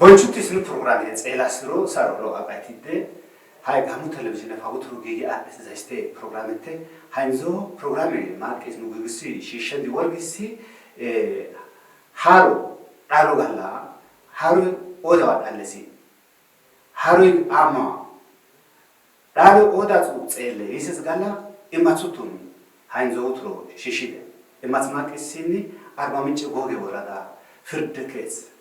بنشوف تسمى برنامج إلاسرو سارو أبعتيده هاي هم تلفزيون فاوترو جيجي أبس زايسته برنامجته هايزو برنامج ما كيسمو جيسي شيشان ديوال جيسي هارو قالوا قلا هارو أودا على هارو أما قالوا أودا تقول يسس قلا إما تطون هايزو ترو شيشيده إما تسمع كيسيني أربعة من جوجي ورادا فرد كيس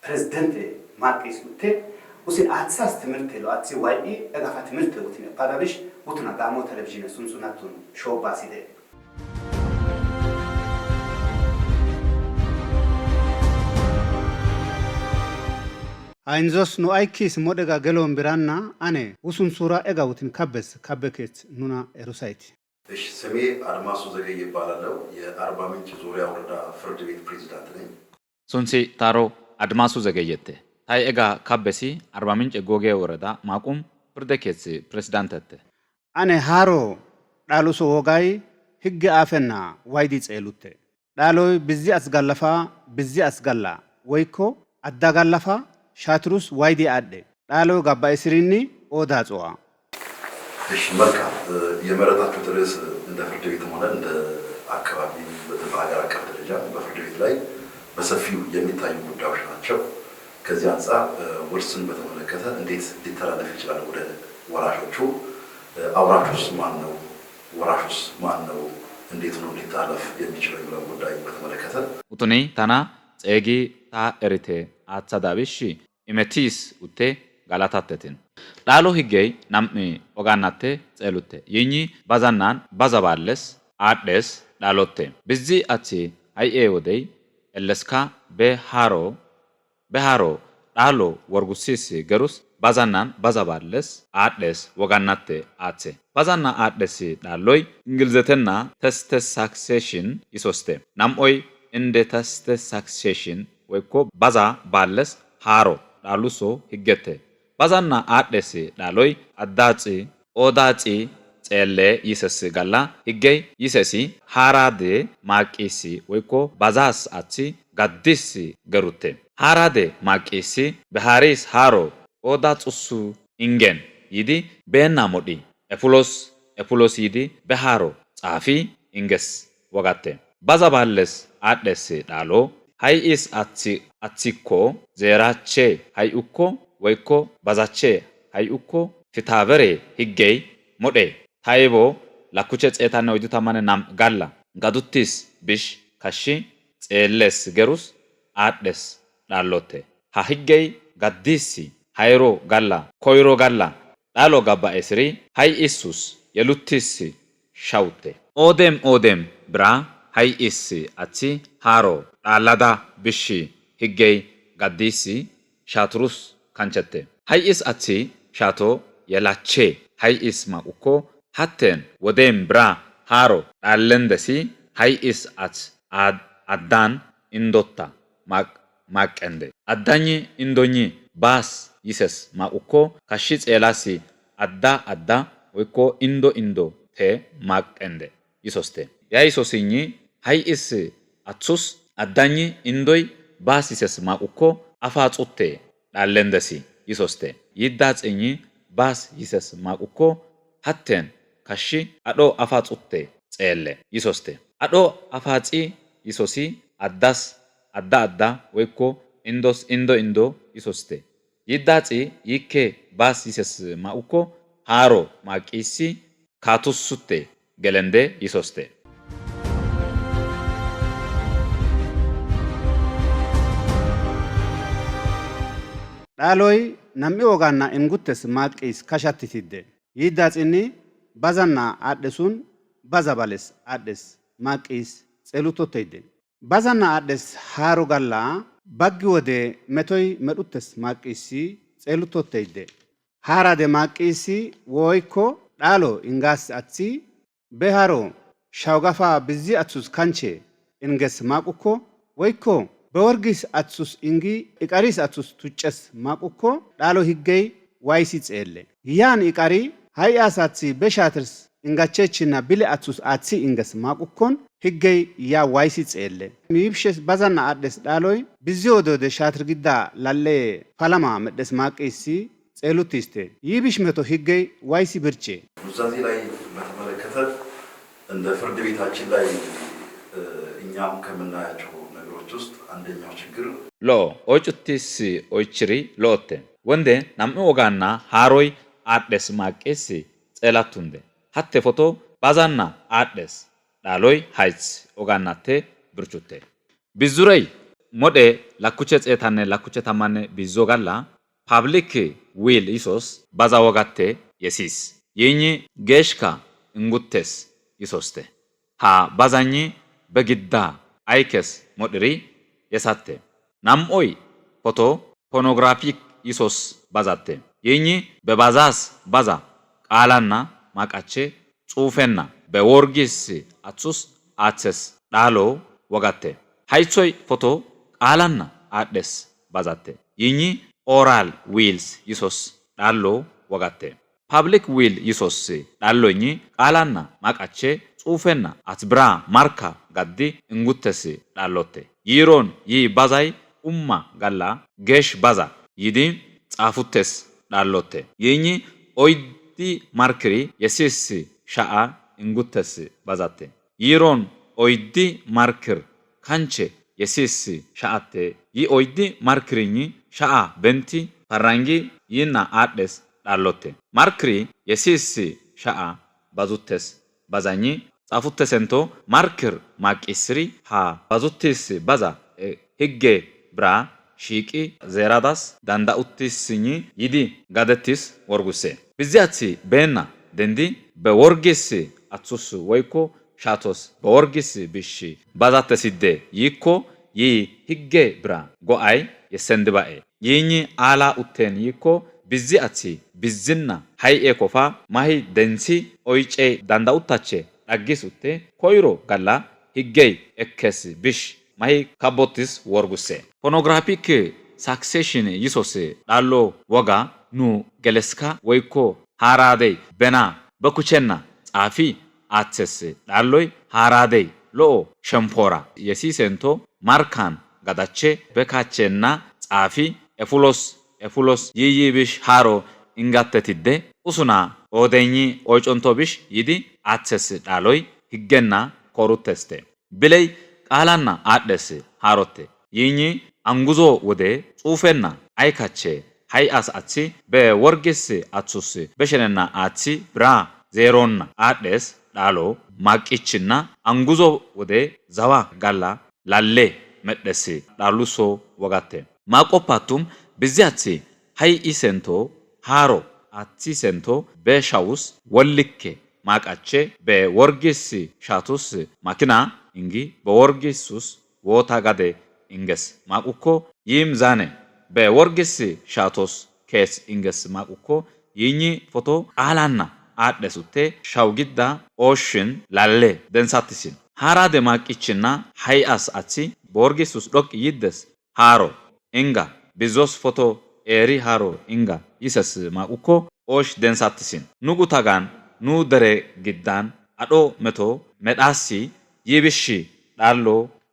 presidente Marques Utte usin atsas timirte lo atsi wai agafa timirte utine padabish utuna gamo television sunsunatun show baside Ainzos no aikis modega gelon biranna ane usun sura ega utin kabbeket nuna erusaiti እሺ ስሜ አድማሱ ዘገየ ይባላል የአርባ ምንጭ ዙሪያ ወረዳ ፍርድ ቤት ፕሬዝዳንት ነኝ ሱንሲ ታሮ አድማሱ ዘገየተ ታይ ኤጋ ካበሲ አርባ ምንጭ ጎጌ ወረዳ ማቁም ፍርድ ቤት ፕሬዝዳንት አኔ ሃሮ ዳሉሶ ወጋይ ህግ አፈና ዋይዲ ጸሉተ ዳሎይ ብዚ አስጋለፋ ብዚ አስጋላ ወይኮ አዳጋለፋ ሻትሩስ ዋይዲ አደ ዳሎይ ጋባ እስሪኒ ኦዳ ጾዋ እሺ መልካም የመረጣችሁት ርዕስ እንደ ፍርድ ቤትም ሆነ እንደ አካባቢ በተባገር አቀፍ ደረጃ በፍርድ ቤት ላይ በሰፊው የሚታዩ ጉዳዮች ናቸው ከዚህ አንፃር ውርስን በተመለከተ እንዴት ሊተላለፍ ይችላል ወደ ወራሾቹ አውራሹስ ማን ነው ወራሹስ ማን ነው እንዴት ነው ሊተላለፍ የሚችለው የሚለው ጉዳይ በተመለከተ ኡቱኒ ታና ጸጊ ታ ኤሪቴ አጻዳቢሽ ኢሜቲስ ኡቴ ጋላታተትን ዳሎ ህገይ ናምኒ ኦጋናቴ ጸሉቴ ይኚ ባዛናን ባዛባለስ አደስ ዳሎቴ ብዚ አቺ አይኤ ወደይ ኤለስካ በሃሮ ዳሎ ወርጉሲስ ገሩስ ባዛናን ባዛባለስ አደስ ወጋናቴ አቼ ባዛና አደስ ዳሎይ እንግልዘተና ተስተስ ሳክሴሽን ይሶስቴ ናምኦይ እንደ ተስተስ ሳክሴሽን ወይኮ ባዛ ባለስ ሃሮ ዳሉሶ ህገቴ ባዛና አደስ ዳሎይ አዳጺ ኦዳጺ ጸለ ይሰስ ጋላ ህገይ ይሰሲ ሃራዴ ማቂሲ ወይኮ ባዛስ አቺ ጋዲስ ገሩቴ ሃራዴ ማቂሲ በሃሪስ ሃሮ ኦዳ ጹሱ ኢንገን ይዲ በና ሞዲ ኤፑሎስ ይዲ በሃሮ ጻፊ ኢንገስ ወጋቴ ባዛ ባለስ አደስ ዳሎ ሃይኢስ አቺኮ ዘራቼ ሃይኡኮ ወይኮ ባዛቼ ሃይኡኮ ፍታበሬ ህገይ ሞዴ ታይቦ ላኩቸ ጸታና ወጁ ታማነ ናም ጋላ ጋዱቲስ ቢሽ ካሺ ጸለስ ገሩስ አደስ ዳሎቴ ሃህገይ ጋዲሲ ሃይሮ ጋላ ኮይሮ ጋላ ዳሎ ጋባ እስሪ ሃይ ኢሱስ የሉቲስ ሻውቴ ኦዴም ብራ ሃይ ኢስ አቺ ሃሮ ዳላዳ ቢሽ ህገይ ጋዲሲ ሻትሩስ ካንቸቴ ሃይ ኢስ አቺ ሻቶ የላቼ ሃይ ኢስ ማኡኮ hatten wodem bra haro dallendesi hay is at addan indotta maqende addanyi indonyi bas yises mauko kashi tselasi adda weko indo te maqende yisoste ya yisosinyi hay is atsus addanyi indoy bas yises mauko afatsutte dallendesi yisoste yiddatsenyi bas yises mauko hatten kashi ado afatsutte tselle yisoste ado afatsi yisosi adda weko indo yisoste yiddatsi yikke bas yises mauko haro maqisi katusutte gelende yisoste ዳሎይ ናሚ ወጋና እንጉተስ ማቅስ ካሻትቲደ ይዳጽኒ ባዛና አደሱን ባዛባለስ አደስ ማቅስ ጸሉቶተይደ ባዛና አደስ ሃሮ ጋላ ባጊ ወደ መቶይ መዱተስ ማቅሲ ጸሉቶተይደ ሃራደ ማቅሲ ወይኮ ዳሎ እንጋስ አቺ በሃሮ ሻውጋፋ ብዚ አትሱስ ካንቼ እንገስ ማቁኮ ወይኮ በወርጊስ አትሱስ እንጊ ኢቃሪስ አትሱስ ቱጨስ ማቁኮ ዳሎ ህገይ ዋይሲ ጸለ ያን ኢቃሪ ሃይ አሳቺ በሻትርስ እንጋቸችና ቢለ አትሱስ አቺ እንገስ ማቁኮን higgey ya waysi xeelle miibshes bazana addes dhaloy biziyodode shatir gidda lalle palama meddes maaqisi ጸሉትስቴ ይብሽ መቶ ህገይ ዋይሲ ብርጬ ውሳኔ ላይ በተመለከተ እንደ ፍርድ ቤታችን ላይ እኛም ከምናያቸው ነገሮች ውስጥ አንደኛው ችግር ሎ ኦጭቲስ ኦይችሪ ሎቴ ወንዴ ናም ኦጋና ሃሮይ አደስ ማቄስ ጸላቱንደ ሀቴ ፎቶ ባዛና አደስ ዳሎይ ሃይስ ኦጋናቴ ብርቹቴ ቢዙረይ ሞዴ ላኩቸ ጸታነ ላኩቸ ታማነ ቢዞጋላ ፓብሊክ ዊል ኢሶስ ባዛ ወጋቴ የሲስ የኝ ጌሽካ እንጉቴስ ይሶስቴ ሀ ባዛኝ በግዳ አይከስ ሞድሪ የሳቴ ናምኦይ ፎቶ ፖርኖግራፊክ ኢሶስ ባዛቴ የኝ በባዛስ ባዛ ቃላና ማቃቼ ጽሁፌና በወርጊስ አትሱስ አትሰስ ዳሎ ወጋቴ ሃይሶይ ፎቶ ቃላና አደስ ባዛቴ የኝ ኦራል ዊልስ ይሶስ ዳሎ ወጋቴ ፓብሊክ ዊል ይሶስ ዳሎኝ ቃላና ማቃቼ ጽሁፌና አትብራ ማርካ ጋዲ እንጉተስ ዳሎቴ ይሮን ይ ባዛይ ኡማ ጋላ ጌሽ ባዛ ይዲ ጻፉተስ ዳሎቴ የኝ ኦይዲ ማርክሪ የሲስ ሻአ እንጉተስ ባዛቴ ይሮን ኦይዲ ማርክር ካንቼ የሲስ ሻአቴ ይ ኦይዲ ማርክሪኝ ሻአ በንቲ ፓራንጊ ይና አደስ ዳሎቴ ማርክሪ የሲስ ሻአ ባዙተስ ባዛኝ ጻፉተሰንቶ ማርክር ማቂስሪ ሀ ባዙቴስ ባዛ ህጌ ብራ ሺቂ ዘራዳስ ዳንዳኡቲስኝ ይዲ ጋደቲስ ወርጉሴ ቢዚያቲ በና ደንዲ በወርጌስ አትሱስ ወይኮ ሻቶስ በወርጌስ ቢሺ ባዛተሲደ ይኮ ይ ህጌ ብራ ጎአይ የሰንድባኤ ይኝ አላ ኡቴን ይኮ ቢዚያቲ ቢዝና ሃይኤ ኮፋ ማሂ ደንሲ ኦይጬ ዳንዳኡታቼ ዳጊስ ኡቴ ኮይሮ ጋላ ህጌይ ኤከስ ቢሽ ማሂ ካቦቲስ ወርጉሴ ፖርኖግራፊክ ሳክሴሽን ይሶስ ዳሎ ወጋ ኑ ገለስካ ወይኮ ሃራዴይ በና በኩቸና ጻፊ አትሰስ ዳሎይ ሃራዴይ ሎ ሸምፖራ የሲሴንቶ ማርካን ጋዳቼ በካቼና ጻፊ ኤፉሎስ ይይብሽ ሃሮ እንጋተትደ ኡሱና ኦደኝ ኦጮንቶ ቢሽ ይዲ አትሰስ ዳሎይ ህገና ኮሩተስቴ ብለይ ቃላና አደስ ሃሮቴ ይኝ አንጉዞ ወደ ጽሁፌና አይካቼ ሃይአስ አቺ በወርጌስ አትሱስ በሸነና አቺ ብራ ዜሮና አደስ ዳሎ ማቂችና አንጉዞ ወደ ዘዋ ጋላ ላሌ መደስ ዳሉሶ ወጋቴ ማቆፓቱም በዚያቺ ሃይ ኢሰንቶ ሃሮ አቺ ሰንቶ በሻውስ ወልኬ ማቃቼ በወርጌስ ሻቱስ ማኪና እንጊ በወርጌሱስ ወታ ጋደ እንገስ ማቁኮ ይም ዛኔ በወርጌስ ሻቶስ ኬስ እንገስ ማቁኮ ይኝ ፎቶ ቃላና አደሱቴ ሻውጊዳ ኦሽን ላሌ ደንሳትሲን ሃራ ደማቂችና ሃይአስ አቺ በወርጌሱስ ዶቅ ይደስ ሃሮ እንጋ ቢዞስ ፎቶ ኤሪ ሃሮ እንጋ ይሰስ ማቁኮ ኦሽ ደንሳትሲን ኑጉታጋን ኑ ደሬ ግዳን አዶ መቶ መዳሲ ይብሺ ዳሎ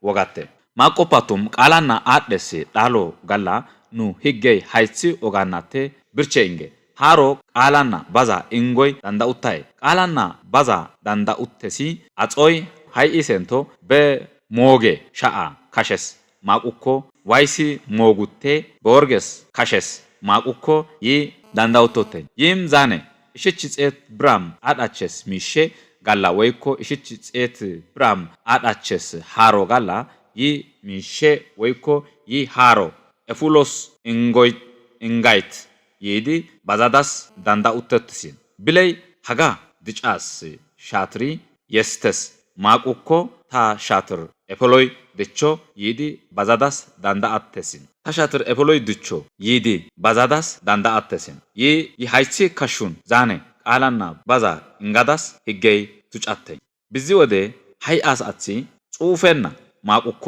ወጋቴ ማቆፓቱም ቃላና አደስ ዳሎ ጋላ ኑ ህጌይ ሃይቺ ኦጋናቴ ብርቼ እንጌ ሃሮ ቃላና ባዛ እንጎይ ዳንዳኡታይ ቃላና ባዛ ዳንዳኡቴሲ አጾይ ሃይኢሴንቶ በሞጌ ሻአ ካሸስ ማቁኮ ዋይሲ ሞጉቴ በወርጌስ ካሸስ ማቁኮ ይ ዳንዳኡቶቴ ይም ዛኔ እሽች ጼት ብራም አዳቸስ ሚሼ ጋላ ወይኮ እሽች ጼት ብራም አዳቸስ ሃሮ ጋላ ይ ሚሼ ወይኮ ይ ሃሮ ኤፉሎስ እንጎይ እንጋይት ይዲ ባዛዳስ ዳንዳኡተትሲን ብለይ ሀጋ ድጫስ ሻትሪ የስተስ ማቁኮ ታ ሻትር ኤፖሎይ ድቾ ይዲ ባዛዳስ ዳንዳአተሲን ታ ሻትር ኤፖሎይ ድቾ ይዲ ባዛዳስ ዳንዳአተሲን ይ ሃይቺ ካሹን ዛኔ ቃላና ባዛ እንጋዳስ ህጌይ ቱጫተኝ ብዚ ወደ ሃይአስ አቺ ጽሁፌና ማቁኮ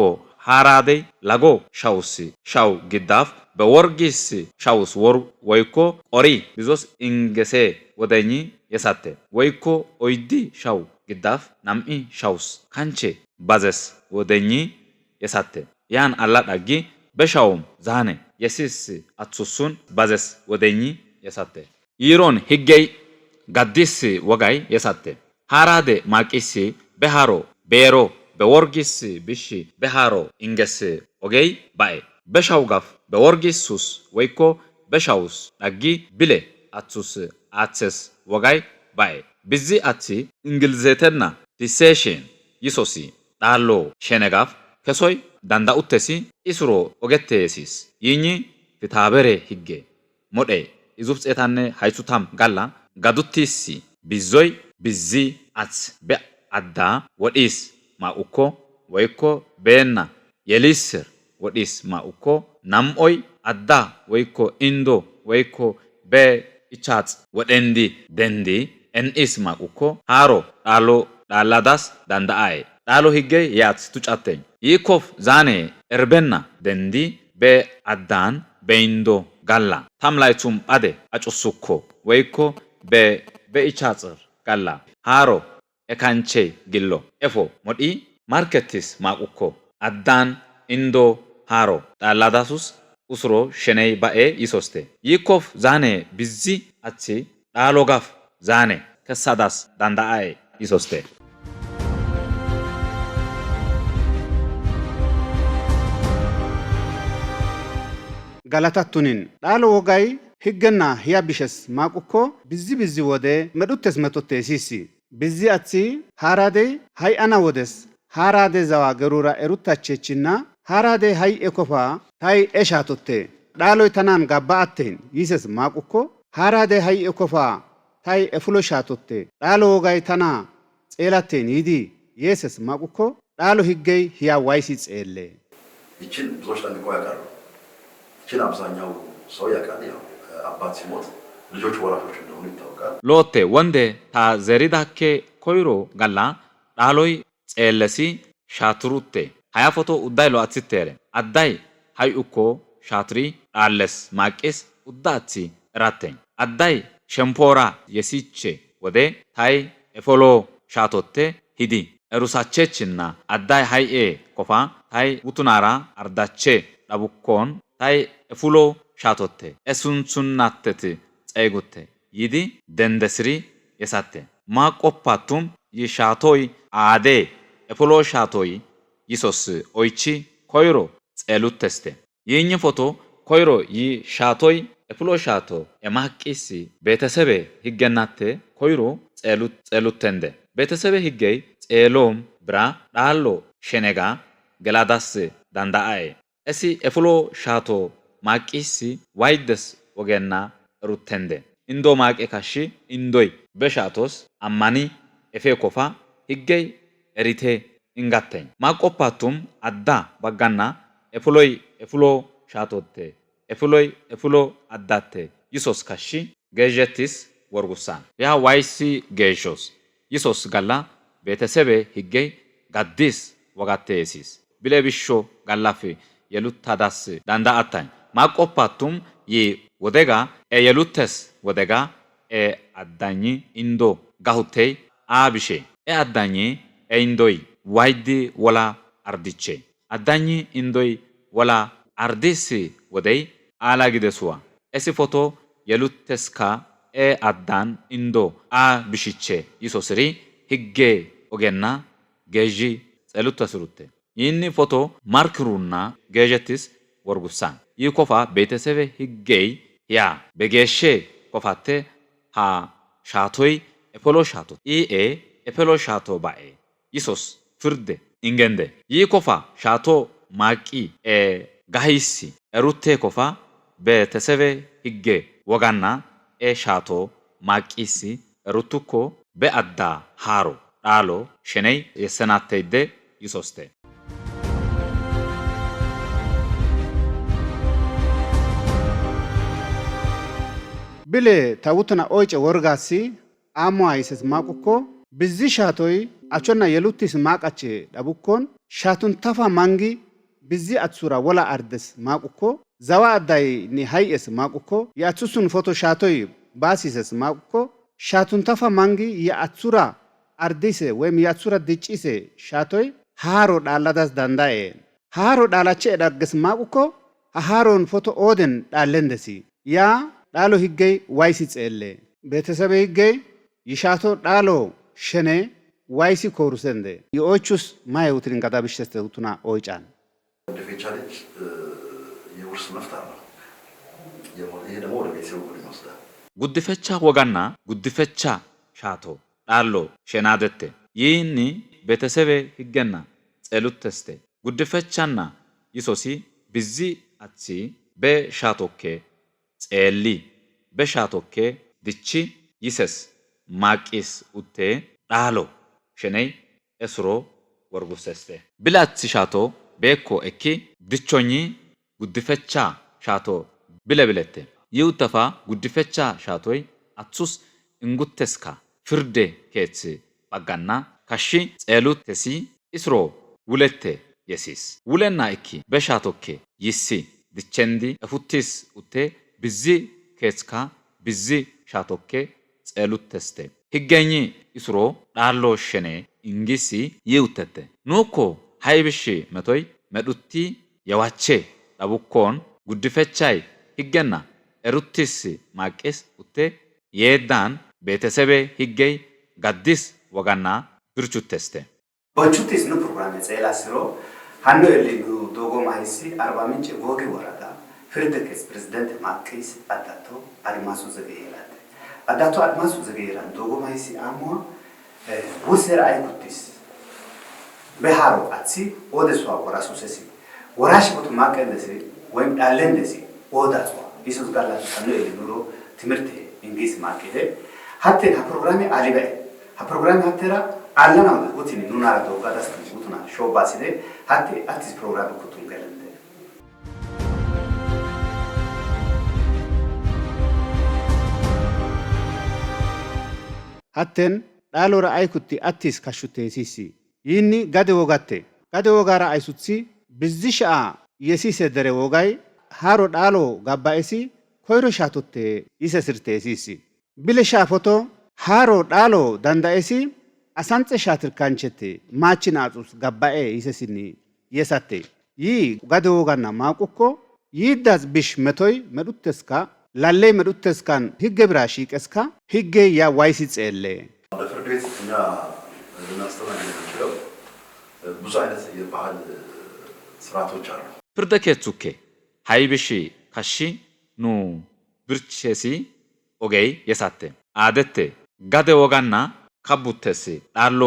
ሃራዴይ ላጎ ሻውስ ሻው ግዳፍ በወርጊስ ሻውስ ወር ወይኮ ቆሪ ቢዞስ እንገሴ ወደኝ የሳተ ወይኮ ኦይዲ ሻው giddaaf nam'i shawus kanche bazes wodenyi yesatte yan alla dhaggi beshawum zane yesis atsusun bazes wodenyi yesatte yiron higgey gaddis wogay yesatte harade maqisi beharo bero beworgis bishi beharo inges ogey bae beshawgaf beworgisus woykko beshawus dhaggi bile atsus atses wogay bae bizzi atti ingilizetenna disession yisosi dhallo shenegaf kesoy danda uttesi isuro ogetteesis yinyi fitabere higge mode izufxetanne haysutam galla gaduttisi bizzoy bizzi ats be adda wodis ma ukko woykko beenna yelisir wodis ma ukko namoy adda woykko indo woykko be ichats wodendi dendi en isma ukko haro dalo daladas dandaaye dalo higge yat tucatten yikof zane erbenna dendi be addan beindo galla tamlaytum ade acusukko woykko be ichatsir galla haro ekanche gillo efo modi marketis ma ukko addan indo haro daladasus usro sheney bae isoste yikof zane bizzi atti dalogaf zane kesadas dandaaye isoste galatattunin dhalo wogay higgenna hiya bishes maqukko bizzi wode meduttes metottesisi bizzi atti harade hay ana wodes harade zawa gerura eruttachechinna harade hay ekofa tay eshatotte dhaloy tanan gabba atten yises maqukko harade hay ekofa tay efulo shatotte dhalo wogay tana xeelatten yidi yeses maqukko dhalo higgey hiya waysi xeelle ይችን ብዙዎች ጠንቅቀው ያውቃሉ። ይችን አብዛኛው ሰው ያውቃል። ያው አባት ሲሞት ልጆች ወራሾች እንደሆኑ ይታወቃል። ሎቴ ወንዴ ታ ዘሪዳኬ ኮይሮ ጋላ ዳሎይ ጼለሲ ሻትሩቴ ሀያ ፎቶ ኡዳይ ሎ አትቴረ አዳይ ሀይ እኮ ሻትሪ ዳለስ ማቄስ ኡዳቲ ራተኝ አዳይ ሸምፖራ የሲቼ ወደ ታይ ኤፎሎ ሻቶቴ ሂዲ እሩሳቼችና አዳይ ሀይኤ ኮፋ ታይ ውቱናራ አርዳቼ ዳቡኮን ታይ ኤፉሎ ሻቶቴ ኤሱንሱናተት ጸይጉቴ ይዲ ደንደስሪ የሳቴ ማቆፓቱም ይሻቶይ አዴ ኤፉሎ ሻቶይ ይሶስ ኦይቺ ኮይሮ ጸሉተስቴ ይህኝ ፎቶ ኮይሮ ይሻቶይ ኤፉሎ ሻቶ የማቂሲ ቤተሰቤ ህገናቴ ኮይሮ ጸሉተንደ ቤተሰቤ ህገይ ጼሎም ብራ ዳሎ ሸነጋ ገላዳስ ዳንዳአይ እሲ ኤፉሎ ሻቶ ማቂሲ ዋይደስ ወገና ሩተንደ ኢንዶ ማቄ ካሺ ኢንዶይ በሻቶስ አማኒ ኤፌ ኮፋ ህገይ ኤሪቴ ኢንጋተኝ ማቆፓቱም አዳ ባጋና ኤፉሎ ሻቶቴ ኤፉሎ አዳቴ ይሶስ ካሺ ገጀቲስ ወርጉሳን ያ ዋይሲ ገሾስ ይሶስ ጋላ ቤተሰቤ ህገይ ጋዲስ ወጋቴሲስ ቢሌቢሾ ጋላፊ የሉታዳስ ዳንዳአታኝ ማቆፓቱም ወደጋ የሉተስ ወደጋ አዳኝ ኢንዶ ጋሁቴይ አብሼ አዳኝ ኢንዶይ ዋይዲ ወላ አርዲቼ አዳኝ ኢንዶይ ወላ አርዲስ ወደይ አላጊደሱዋ እሲ ፎቶ የሉተስካ አዳን ኢንዶ አብሽቼ ይሶስሪ ህጌ ኦጌና ገዢ ጸሉተስሩቴ ይህኒ ፎቶ ማርክሩና ገጀቲስ ወርጉሳን ይህ ኮፋ ቤተሰቤ ህጌይ ያ በጌሼ ኮፋቴ ሀ ሻቶይ ኤፖሎ ሻቶ ኢኤ ኤፖሎ ሻቶ ባኤ ይሶስ ፍርደ ኢንገንደ ይህ ኮፋ ሻቶ ማቂ ጋሂሲ ሩቴ ኮፋ ቤተሰቤ ህጌ ወጋና ሻቶ ማቂሲ ሩቱኮ በአዳ ሃሮ ዳሎ ሸነይ የሰናተይደ ይሶስቴ ብሌ ታውትና ኦይጨ ወርጋሲ አሞ አይሰስ ማቁኮ ብዚ ሻቶይ አቾና የሉቲስ ማቃቼ ዳቡኮን ሻቱን ታፋ ማንጊ ብዚ አትሱራ ወላ አርደስ ማቁኮ ዘዋ አዳይ ኒ ሃይኤስ ማቁኮ ያትሱን ፎቶ ሻቶይ ባሲሰስ ማቁኮ ሻቱን ታፋ ማንጊ የአትሱራ ardise ወይም ያሱራ ድጭise ሻቶይ ሃሮ ዳላዳስ ዳንዳኤ ሃሮ ዳላቼ ዳግስ ማቁኮ ሃሮን ፎቶ ኦደን ዳለንደሲ ያ ዳሎ ህገይ ዋይሲ ጸለ ቤተሰብ ህገይ ይሻቶ ዳሎ ሸኔ ዋይሲ ኮሩሰንደ የኦቹስ ማይውትን ጋዳብሽተውቱና ኦይጫን ጉዲፈቻ ልጅ የውርስ መፍታት ነው። ይሄ ደግሞ ወደ ቤተሰቡ ይወስዳል። ጉዲፈቻ ወጋና ጉዲፈቻ ሻቶ ዳሎ ሸናደተ ይህኒ ቤተሰብ ህገና ጸሉት ተስተ ጉዲፈቻና ይሶሲ ብዚ አቺ በሻቶኬ ጸሊ በሻቶኬ ድቺ ይሰስ ማቂስ ኡቴ ዳሎ ሸነይ እስሮ ወርጉሰስተ ብላቺ ሻቶ ቤኮ እኪ ድቾኝ ጉዲፈቻ ሻቶ ብለብለተ ይውተፋ ጉዲፈቻ ሻቶይ አቱስ እንጉተስካ ፍርዴ ኬት ባጋና ካሺ ጸሉት ተሲ እስሮ ውለተ የሲስ ውለና እኪ በሻቶኬ ይሲ ድቸንዲ እፉቲስ ኡቴ ብዚ ኬትካ ብዚ ሻቶኬ ጸሉት ተስተ ህገኝ እስሮ ዳሎ ሸኔ እንጊሲ ይውተተ ኖኮ ሃይብሺ መቶይ መዱቲ የዋቼ ዳቡኮን ጉዲፈቻይ ህገና እሩቲስ ማቄስ ኡቴ የዳን ቤተሰብ ህገይ ጋዲስ ወጋና ብርቹት ተስተ በቹቲስ ነው ፕሮግራም ጸላስሮ ሃንዶ የሊኑ ዶጎ ማይሲ 40 ምንጭ ወገ ወረዳ ፍርድ ኬስ ፕሬዝዳንት ማቄስ አዳቶ አድማሱ ዘገየላት አዳቶ አድማሱ ዘገየላት ዶጎ ማይሲ አሞ ወሰራ አይኩቲስ በሃሮ አሲ ኦደሷ ወራሱ ሰሲ ወራሽ ቦት ማቀነሲ ወይም ዳለንደሲ ኦዳቷ ኢየሱስ ጋላቱ ሰነ የኑሮ ትምህርት እንግሊዝ ማቀደ ሀቴ ፕሮግራም አሊበ ፕሮግራም ሀቴራ አለና ወቲኒ ኑናራ ዶጋዳስ ቡቱና ሾባሲደ ሀቴ አቲስ ፕሮግራም ኩቱን ገለንደ ሀቴን ዳሎራ አይኩቲ አቲስ ካሹቴ ሲሲ ይህኒ ጋደ ወጋራ አይሱትሲ ብዚሻ የሲሴ ደረ ወጋይ ሃሮ ዳሎ ጋባኤሲ ኮይሮ ሻቶቴ ይሰስርቴ ሲሲ ብለሻ ፎቶ ሃሮ ዳሎ ዳንዳኤሲ አሳንጸ ሻትር ካንቸቴ ማችን አጹስ ጋባኤ ይሰስኒ የሳቴ ይ ጋደ ወጋና ማቁኮ ይዳዝ ብሽ መቶይ መዱተስካ ላሌ መዱተስካን ህገ ብራሺ ቀስካ ህገ ያ ዋይሲ ጸለ ፍርድ ቤት እኛ ልናስተናግድ የምንችለው ብዙ አይነት የባህል ስርዓቶች አሉ። ፍርደ ኬቱኬ ሃይብሺ ካሺ ኑ ብርቼሲ ኦጌይ የሳተ አደተ ጋደ ወጋና ካቡተሲ ዳሎ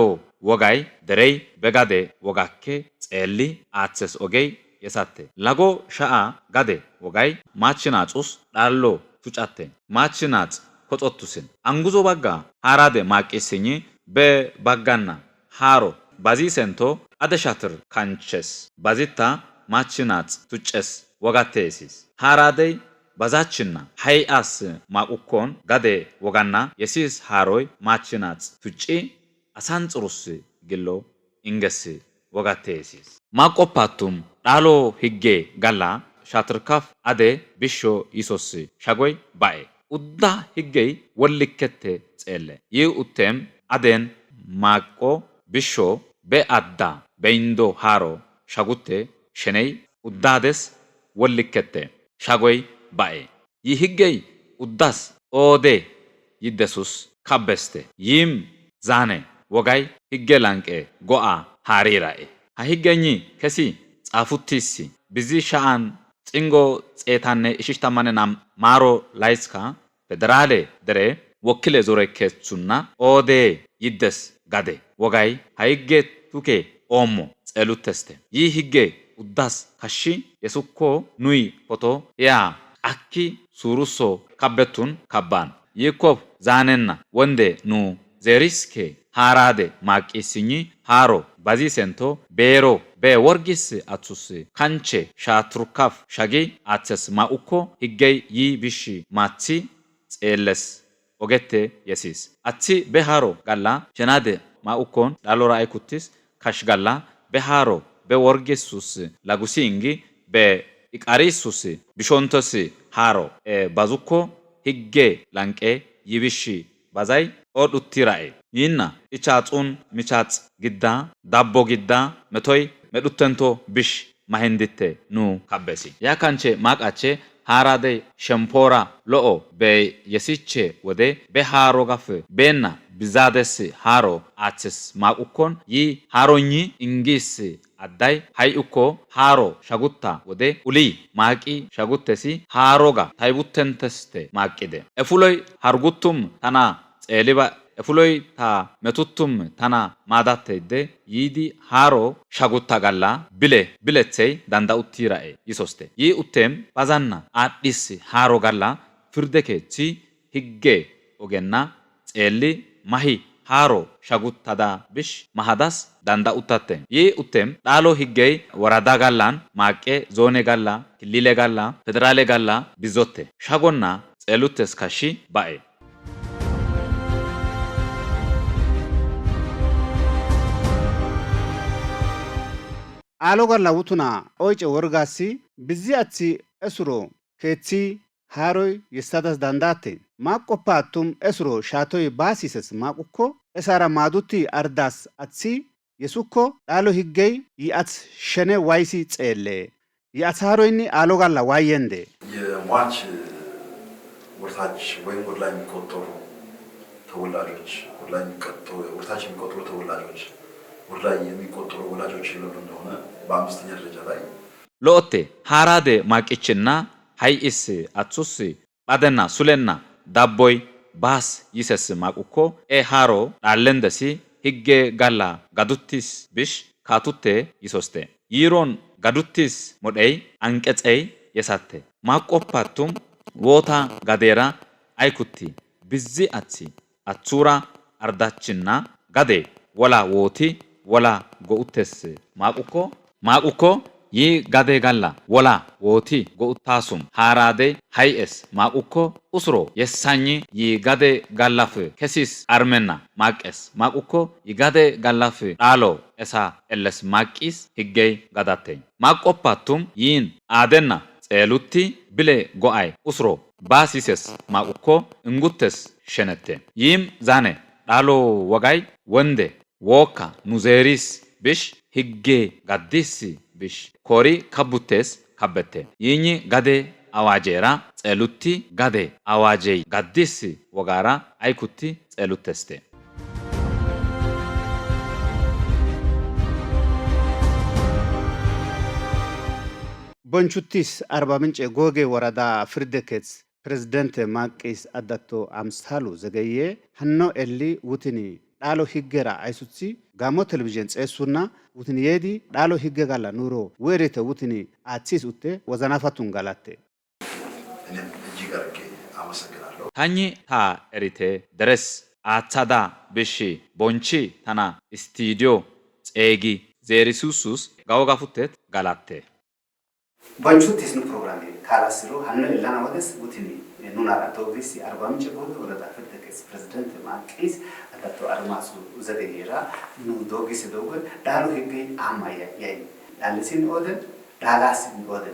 ወጋይ ደረይ በጋደ ወጋኬ ጸሊ አትሰስ ኦጌይ የሳተ ላጎ ሻአ ጋደ ወጋይ ማችናጹስ ዳሎ ቱጫተ ማችናጽ ኮጾቱስን አንጉዞ ባጋ ሃራደ ማቄስኝ በባጋና ሃሮ ባዚ ሰንቶ አደሻትር ካንቸስ ባዚታ ማችናጽ ቱጨስ ወጋቴሲስ ሃራደይ ባዛችና ሃይአስ ማቁኮን ጋደ ወጋና የሲስ ሃሮይ ማችናጽ ቱጪ አሳንጽሩስ ግሎ ኢንገስ ወጋቴሲስ ማቆፓቱም ዳሎ ህጌ ጋላ ሻትርካፍ አደ ቢሾ ይሶስ ሻጎይ ባኤ ኡዳ ህገይ ወልከተ ጸለ ይህ ኡቴም አደን ማቆ ቢሾ በአዳ በኢንዶ ሃሮ ሻጉቴ ሸነይ ኡዳደስ ወልከተ ሻጎይ ባኤ ይህ ህገይ ኡዳስ ኦዴ ይደሱስ ካበስተ ይም ዛኔ ወጋይ ህገ ላንቄ ጎአ ሃሪራኤ ህገኝ ከሲ ጻፉቲሲ ብዚ ሻአን ጽንጎ ጼታነ እሽሽታማነና ማሮ ላይስካ ፌደራሌ ደሬ ወክለ ዞሬ ኬቹና ኦዴ ይደስ ጋዴ ወጋይ ሃይጌ ቱኬ ኦሞ ጸሉት ተስተ ይህ ህጌ ኡዳስ ካሺ የሱኮ ኑይ ፎቶ ያ አኪ ሱሩሶ ካበቱን ካባን ይኮብ ዛነና ወንዴ ኑ ዜሪስኬ ሃራደ ማቂስኝ ሃሮ ባዚ ሰንቶ ቤሮ በወርጊስ አቱስ ካንቼ ሻትሩካፍ ሻጊ አትስ ማኡኮ ህገይ ይብሺ ማቺ ጸለስ ኦገቴ የሲስ አቺ በሃሮ ጋላ ጀናደ ማኡኮን ዳሎራ አይኩቲስ ካሽጋላ በሃሮ በወርጊሱስ ላጉሲንጊ በኢቃሪሱስ ቢሾንቶስ ሃሮ ባዙኮ ህጌ ላንቄ ይብሺ ባዛይ odhuttirae yinna ichaatsun michaats gidda dabbo gidda metoy medhuttento bish mahenditte nu kabbesi yakanche maqache harade shempora lo'o be yesiche wode be haro gafe benna bizades haro atses maqukkon yi haronyi ingis adday hayuko haro shagutta wode uli maqi shaguttesi haroga taybuttenteste maqide efuloy harguttum tana xeliba efuloy ta metuttum tana madattede yidi haro shagutta galla biletsey dandauttirae yisoste yi uttem bazanna addis haro galla firdekechi higge ogenna xelli mahi haro shaguttada bish mahadas dandauttatte yi uttem dalo higgey warada gallan maqe zone galla kilile galla federale galla bizotte shagonna xeluttes kashi bae Alogalla wutuna oyce worgasi bizi athi esuro keethi haroy yessadas dandate maqoppa attum esuro shatoy basises maqukko esara maduti ardas athi yesukko dalo higgey yi'at shene waysi xelle yi'at haroyni alogalla wayende የሟች ወርታች ወይም ወደ ላይ የሚቆጠሩ ተወላጆች ወደ ላይ የሚቆጠሩ ወርታች የሚቆጠሩ ተወላጆች ወደ ላይ የሚቆጠሩ ወላጆች ይሉ እንደሆነ በአምስተኛ ደረጃ ላይ ሎቴ ሃራደ ማቂችና ሃይስ አትሱስ ባደና ሱለና ዳቦይ ባስ ይሰስ ማቁኮ ሃሮ ዳለንደሲ ህጌ ጋላ ጋዱቲስ ቢሽ ካቱቴ ይሶስቴ ይሮን ጋዱቲስ ሞደይ አንቀጸይ የሳቴ ማቆፓቱም ዎታ ጋዴራ አይኩቲ ቢዚ አቲ አቹራ አርዳችና ጋዴ ወላ ዎቲ ወላ ጎኡቴስ ማቁኮ ይ ጋዴ ጋላ ወላ ዎቲ ጎኡታሱም ሃራዴ ሃይኤስ ማቁኮ ኡስሮ የሳኝ ይ ጋዴ ጋላፍ ከሲስ አርሜና ማቀስ ማቁኮ ይ ጋዴ ጋላፍ ዳሎ ኤሳ ኤለስ ማቂስ ህገይ ጋዳቴ ማቆፓቱም ይን አደና ጸሉቲ ብሌ ጎአይ ኡስሮ ባሲሰስ ማቁኮ እንጉተስ ሸነቴ ይም ዛኔ ዳሎ ወጋይ ወንዴ ዎካ ኑዜሪስ ቢሽ ህጌ ጋዲስ ቢሽ ኮሪ ካቡቴስ ካበቴ ይኝ ጋዴ አዋጄራ ጸሉቲ ጋዴ አዋጄይ ጋዲስ ወጋራ አይኩቲ ጸሉተስቴ ቦንቹቲስ አርባ ምንጭ ጎጌ ወረዳ ፍርደከት ፕሬዝዳንት ማቂስ አዳቶ አምሳሉ ዘገየ ሀኖ ኤሊ ውትኒ ዳሎ ሂገራ አይሱሲ ጋሞ ቴሌቪዥን ጼሱና ውትኒ የዲ ዳሎ ሂገጋላ ኑሮ ወሬተ ውትኒ አቺስ ኡቴ ወዘናፋቱን ጋላቴ እኔም እጅግ አድርጌ አመሰግናለሁ። ታኝ ታ ኤሪቴ ድረስ አቻዳ ብሺ ቦንቺ ታና ስቱዲዮ ጼጊ ዜሪሱሱስ ጋወጋፉቴት ጋላቴ ቦንቹቲስ ኑ ፕሮግራም ካላስሩ ሀኖ ኢላና ወደስ ውትኒ ኑና አቶግሪስ አርባ ምንጭ ጎጌ ወረዳ ፍርደከት ፕሬዝዳንት ማቂስ አዳቶ አድማሱ ዘገየራ ኑ ዶጊስ ዶግ ዳሉ ህግ አማያ ያይ ዳልሲን ኦደ ዳላሲን ኦደ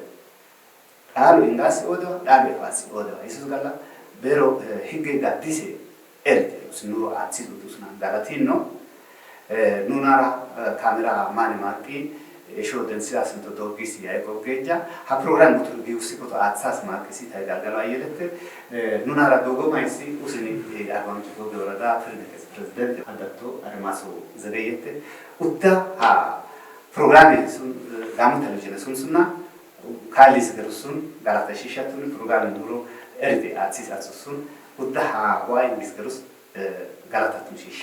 ዳሉ ኢንጋስ ኦደ ዳሉ ፋሲ ኦደ ኢሱስ ጋላ ቤሮ ህግ ጋዲስ ኤርቴ ስኑ አቺ ዱስና ጋላቲን ነው ኑናራ ካሜራ ማን ማቂ ኤሾ ደንሲያስ እንቶ ዶጊስ ያይቆ ገጃ ሀ ፕሮግራም ቱ ቢውሲ ኮቶ አትሳስ ማርክሲ ታይጋልጋላ የለት ኑናራ ዶጎማይሲ ኡስኒ አርባምጭ ጎጌ ወረዳ ፍርደከት ፕሬዝዳንት አዳቶ አድማሱ ዘገየት ኡታ ፕሮግራም ሱን ጋሞ ቴሌቪዥን ሱንሱና ካሊስ ገርሱን ጋላታ ሺሻቱን ፕሮግራም ኑሮ ኤርቴ አትሲስ አትሱን ኡታ ዋይ ቢስገሩስ ጋላታ ቱንሺሽ